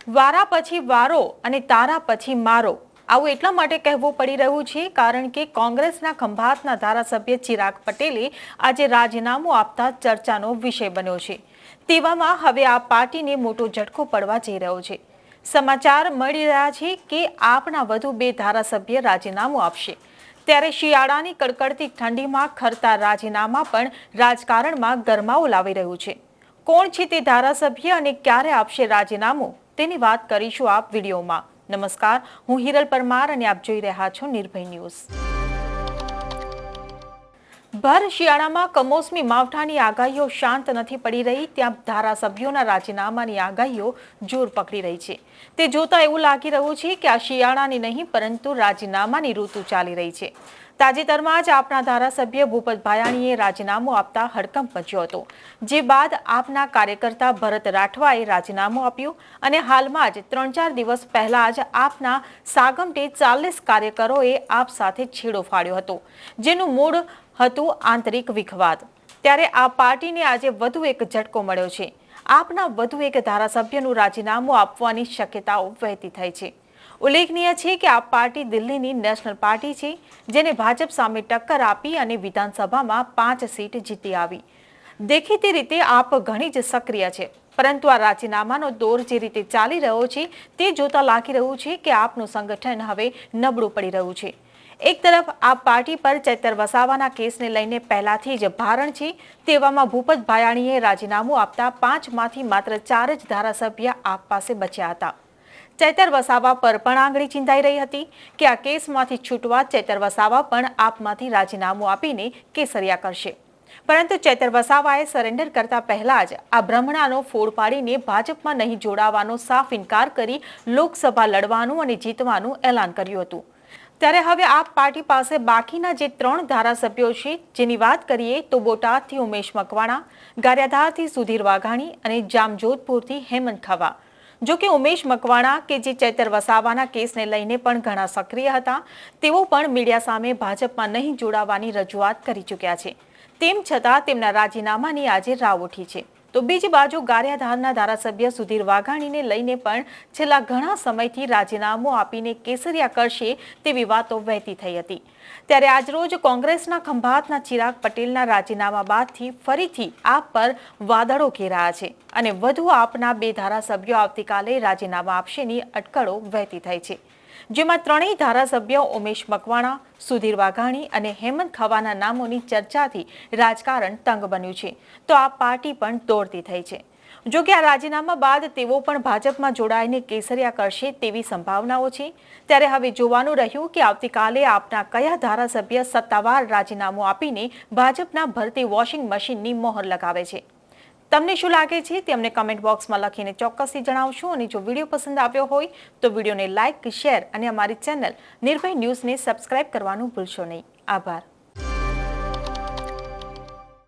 વારા પછી વારો અને તારા પછી મારો આવું એટલા માટે કહેવું પડી રહ્યું છે કારણ કે કોંગ્રેસના ખંભાતના ધારાસભ્ય ચિરાગ પટેલે આજે રાજીનામું આપતા ચર્ચાનો વિષય બન્યો છે। તેવામાં હવે આ પાર્ટીને મોટો ઝટકો પડવા જઈ રહ્યો છે। સમાચાર મળી રહ્યા છે કે આપના વધુ 2 ધારાસભ્ય રાજીનામું આપશે। ત્યારે શિયાળાની કડકડતી ઠંડીમાં ખરતા રાજીનામા પણ રાજકારણમાં ગરમાવો લાવી રહ્યું છે। કોણ છે તે ધારાસભ્ય અને ક્યારે આપશે રાજીનામું તેની વાત કરીશું આપ વિડીયોમાં। નમસ્કાર, હું હિરલ પરમાર અને આપ જોઈ રહ્યા છો નિર્ભય ન્યૂઝ। ભર શિયાળામાં કમોસમી માવઠાની આગાહીઓ શાંત નથી પડી રહી, ત્યાં ધારાસભ્યોના રાજીનામાની આગાહીઓ જોર પકડી રહી છે। તે જોતા એવું લાગી રહ્યું છે કે આ શિયાળાની નહીં પરંતુ રાજીનામાની ઋતુ ચાલી રહી છે। તાજેતરમાં જ આપના ધારાસભ્ય ભૂપત ભાયાણીએ રાજીનામું આપતા હડકંપ મચ્યો હતો, જે બાદ આપના કાર્યકર્તા ભરત રાઠવાએ રાજીનામું આપ્યું અને હાલમાં જ 3-4 દિવસ પહેલા જ આપના સાગમટે 40 કાર્યકરોએ આપ સાથે છેડો ફાડ્યો હતો, જેનું મૂળ હતું આંતરિક વિખવાદ। ત્યારે આ પાર્ટીને આજે વધુ એક ઝટકો મળ્યો છે। આપના વધુ એક ધારાસભ્યનું રાજીનામું આપવાની શક્યતાઓ વહેતી થઈ છે। ઉલ્લેખનીય છે કે આ પાર્ટી દિલ્હીની નેશનલ પાર્ટી છે, જેને ભાજપ સામે ટક્કર આપી અને વિધાનસભામાં 5 સીટ જીતી આવી। દેખીતી રીતે આપ ઘણી જ સક્રિય છે, પરંતુ આ રાજીનામાનો દોર જે રીતે ચાલી રહ્યો છે તે જોતા લાગી રહ્યું છે કે આપનું સંગઠન હવે નબળું પડી રહ્યું છે। એક તરફ આ પાર્ટી પર ચૈતર વસાવાના કેસને લઈને પહેલાથી જ ભારણ છે, તેવામાં ભૂપત ભાયાણીએ રાજીનામું આપતા 5માંથી માત્ર 4 જ ધારાસભ્ય આપ પાસે બચ્યા હતા। ચૈતર વસાવા પર પણ આંગળી ચિંતાઈ રહી હતી કે આ કેસમાંથી છૂટવા ચૈતર વસાવા પણ આપમાંથી રાજીનામું આપીને કેસરિયા કરશે, પરંતુ ચૈતર વસાવાએ સરેન્ડર કરતા પહેલા જ આ ભ્રમણાનો ફોડ પાડીને ભાજપમાં નહીં જોડાવાનો સાફ ઇનકાર કરી લોકસભા લડવાનું અને જીતવાનું એલાન કર્યું હતું। ત્યારે હવે આપ પાર્ટી પાસે બાકીના જે 3 ધારાસભ્યો છે, જેની વાત કરીએ તો બોટાદથી ઉમેશ મકવાણા, ગારિયાધારથી સુધીર વાઘાણી અને જામજોધપુરથી હેમંત ખવા। જો કે ઉમેશ મકવાણા કે જે ચૈતર વસાવાના કેસને લઈને પણ ઘણા સક્રિય હતા, તેઓ પણ મીડિયા સામે ભાજપમાં નહીં જોડાવાની રજૂઆત કરી ચૂક્યા છે। તેમ છતાં તેમના રાજીનામાની આજે રાવ ઉઠી છે। તો બીજી બાજુ ગારિયાધારના ધારાસભ્ય સુધીર વાઘાણીને લઈને પણ છેલ્લા ઘણા સમયથી રાજીનામું આપીને કેસરિયા કરશે તેવી વાતો વહેતી થઈ હતી। ત્યારે આજરોજ કોંગ્રેસના ખંભાતના ચિરાગ પટેલના રાજીનામા બાદથી ફરીથી આપ પર વાદળો ઘેરાયા છે અને વધુ આપના 2 ધારાસભ્યો આવતીકાલે રાજીનામા આપશેની અટકળો વહેતી થઈ છે, જેમાં 3 ધારાસભ્યો ઉમેશ મકવાણા, સુધીર વાઘાણી અને હેમંત ખવાના નામોની ચર્ચાથી રાજકારણ તંગ બન્યું છે, તો આ પાર્ટી પણ દોડતી થઈ છે। જો કે આ રાજીનામા બાદ તેઓ પણ ભાજપમાં જોડાઈને કેસરિયા કરશે તેવી સંભાવનાઓ છે। ત્યારે હવે જોવાનું રહ્યું કે આવતીકાલે આપના કયા ધારાસભ્ય સત્તાવાર રાજીનામું આપીને ભાજપના ભરતી વોશિંગ મશીનની મોહર લગાવે છે। તમને શું લાગે છે તે અમને કમેન્ટ બોક્સમાં લખીને ચોક્કસથી જણાવશો અને જો વિડીયો પસંદ આવ્યો હોય તો વિડીયોને લાઇક, શેર અને અમારી ચેનલ નિર્ભય ન્યૂઝને સબસ્ક્રાઇબ કરવાનું ભૂલશો નહીં। આભાર।